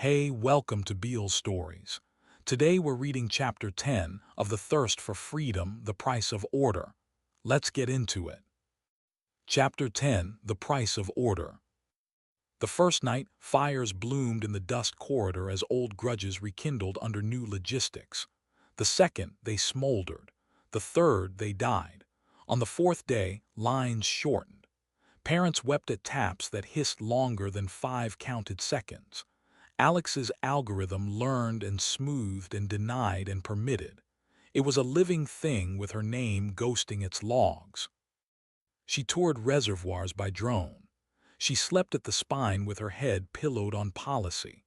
Hey, welcome to Beals Stories. Today we're reading Chapter 10 of The Thirst for Freedom, The Price of Order. Let's get into it. Chapter 10, The Price of Order. The first night, fires bloomed in the dust corridor as old grudges rekindled under new logistics. The second, they smoldered. The third, they died. On the fourth day, lines shortened. Parents wept at taps that hissed longer than 5 counted seconds. Alex's algorithm learned and smoothed and denied and permitted. It was a living thing with her name ghosting its logs. She toured reservoirs by drone. She slept at the spine with her head pillowed on policy.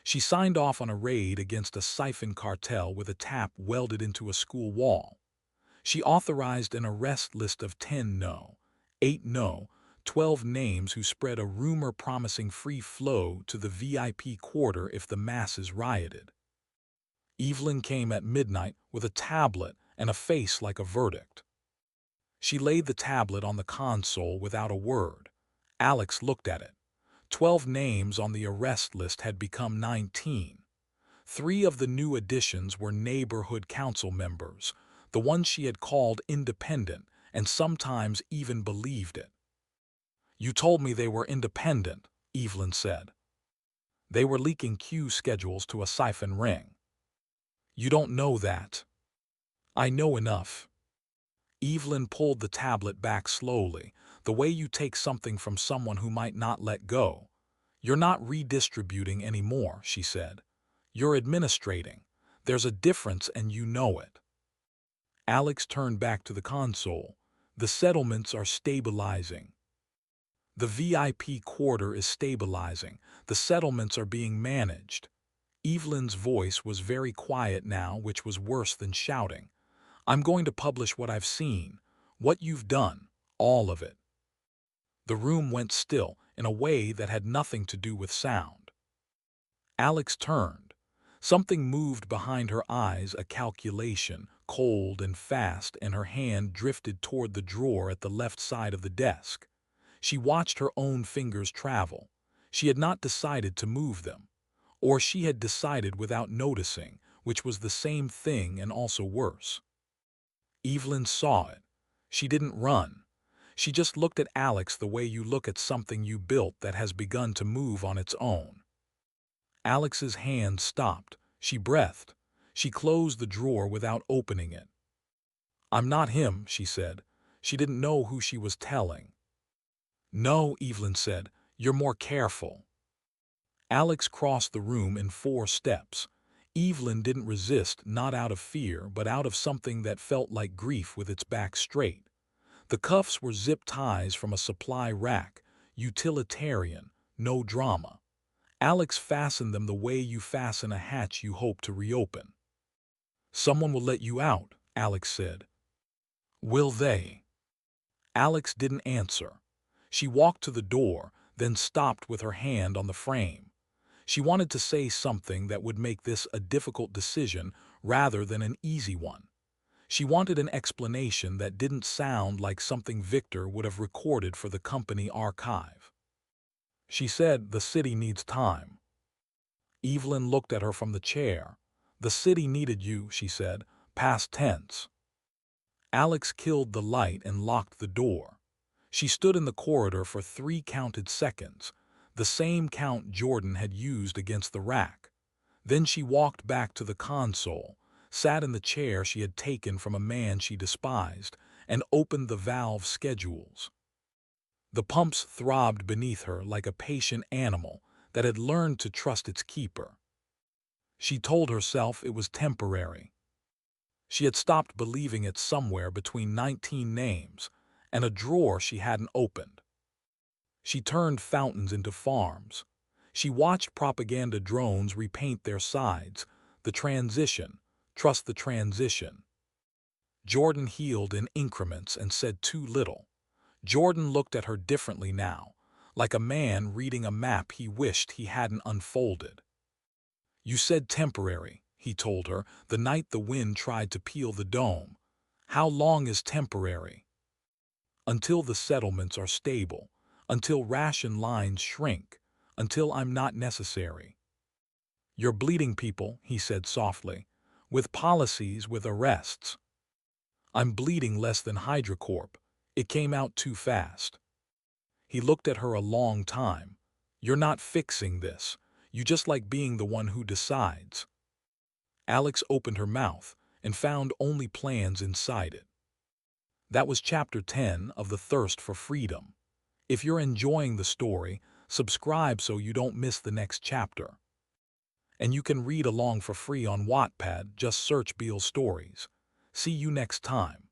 She signed off on a raid against a siphon cartel with a tap welded into a school wall. She authorized an arrest list of 10 no, 8 no, 12 names who spread a rumor promising free flow to the VIP quarter if the masses rioted. Evelyn came at midnight with a tablet and a face like a verdict. She laid the tablet on the console without a word. Alex looked at it. 12 names on the arrest list had become 19. 3 of the new additions were neighborhood council members, the ones she had called independent and sometimes even believed it. "You told me they were independent," Evelyn said. "They were leaking queue schedules to a siphon ring." "You don't know that." "I know enough." Evelyn pulled the tablet back slowly, the way you take something from someone who might not let go. "You're not redistributing anymore," she said. "You're administrating. There's a difference and you know it." Alex turned back to the console. "The settlements are stabilizing." "The VIP quarter is stabilizing. The settlements are being managed." Evelyn's voice was very quiet now, which was worse than shouting. "I'm going to publish what I've seen, what you've done, all of it." The room went still in a way that had nothing to do with sound. Alex turned. Something moved behind her eyes, a calculation, cold and fast, and her hand drifted toward the drawer at the left side of the desk. She watched her own fingers travel. She had not decided to move them. Or she had decided without noticing, which was the same thing and also worse. Evelyn saw it. She didn't run. She just looked at Alex the way you look at something you built that has begun to move on its own. Alex's hand stopped. She breathed. She closed the drawer without opening it. "I'm not him," she said. She didn't know who she was telling. "No," Evelyn said. "You're more careful." Alex crossed the room in 4 steps. Evelyn didn't resist, not out of fear, but out of something that felt like grief with its back straight. The cuffs were zip ties from a supply rack, utilitarian, no drama. Alex fastened them the way you fasten a hatch you hope to reopen. "Someone will let you out," Alex said. "Will they?" Alex didn't answer. She walked to the door, then stopped with her hand on the frame. She wanted to say something that would make this a difficult decision rather than an easy one. She wanted an explanation that didn't sound like something Victor would have recorded for the company archive. She said, "The city needs time." Evelyn looked at her from the chair. "The city needed you," she said, past tense. Alex killed the light and locked the door. She stood in the corridor for 3 counted seconds, the same count Jordan had used against the rack. Then she walked back to the console, sat in the chair she had taken from a man she despised, and opened the valve schedules. The pumps throbbed beneath her like a patient animal that had learned to trust its keeper. She told herself it was temporary. She had stopped believing it somewhere between 19 names and a drawer she hadn't opened. She turned fountains into farms. She watched propaganda drones repaint their sides. The transition, trust the transition. Jordan healed in increments and said too little. Jordan looked at her differently now, like a man reading a map he wished he hadn't unfolded. "You said temporary," he told her, the night the wind tried to peel the dome. "How long is temporary?" "Until the settlements are stable, until ration lines shrink, until I'm not necessary." "You're bleeding people," he said softly, "with policies, with arrests. I'm bleeding less than HydroCorp. It came out too fast." He looked at her a long time. "You're not fixing this. You just like being the one who decides." Alex opened her mouth and found only plans inside it. That was Chapter 10 of The Thirst for Freedom. If you're enjoying the story, subscribe so you don't miss the next chapter. And you can read along for free on Wattpad, just search Beals Stories. See you next time.